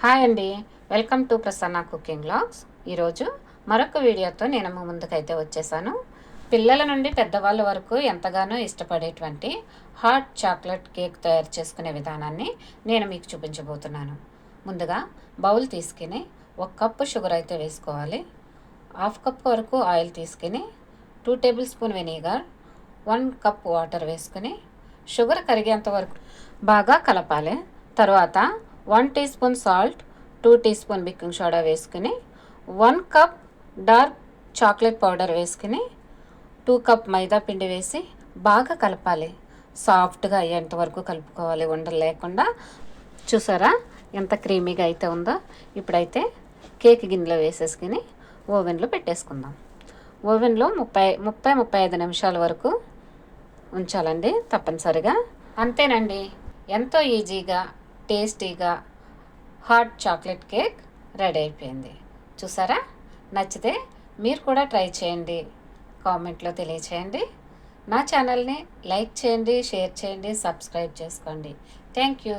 Hi అండి, welcome to Prasanna cooking vlogs. ఈరోజు మరొక వీడియోతో నేను మీ ముందుకైతే వచ్చేసాను. పిల్లల నుండి పెద్దవాళ్ళ వరకు ఎంతగానో ఇష్టపడేటువంటి హాట్ చాక్లెట్ కేక్ తయారు చేసుకునే విధానాన్ని నేను మీకు చూపించబోతున్నాను. ముందుగా బౌల్ తీసుకుని 1 కప్పు షుగర్ అయితే వేసుకోవాలి. 1/2 కప్ వరకు ఆయిల్ తీసుకుని 2 tablespoon vinegar, 1 cup water వేసుకుని షుగర్ కరిగేంత వరకు బాగా కలపాలి. తర్వాత 1 teaspoon salt, 2 teaspoon baking soda వేసుకుని 1 కప్ డార్క్ చాక్లెట్ పౌడర్ వేసుకుని 2 కప్ మైదా పిండి వేసి బాగా కలపాలి. సాఫ్ట్గా అయ్యేంత వరకు కలుపుకోవాలి, ఉండలు లేకుండా. చూసారా ఎంత క్రీమీగా అయితే ఉందో. ఇప్పుడైతే కేక్ గిన్నెలో వేసేసుకుని ఓవెన్లో పెట్టేసుకుందాం. ఓవెన్లో 35 నిమిషాల వరకు ఉంచాలండి తప్పనిసరిగా. అంతేనండి, ఎంతో ఈజీగా టేస్టీగా హాట్ చాక్లెట్ కేక్ రెడీ అయిపోయింది. చూసారా? నచ్చితే మీరు కూడా ట్రై చేయండి, కామెంట్లో తెలియచేయండి. నా ఛానల్ని లైక్ చేయండి, షేర్ చేయండి, సబ్స్క్రైబ్ చేసుకోండి. Thank you.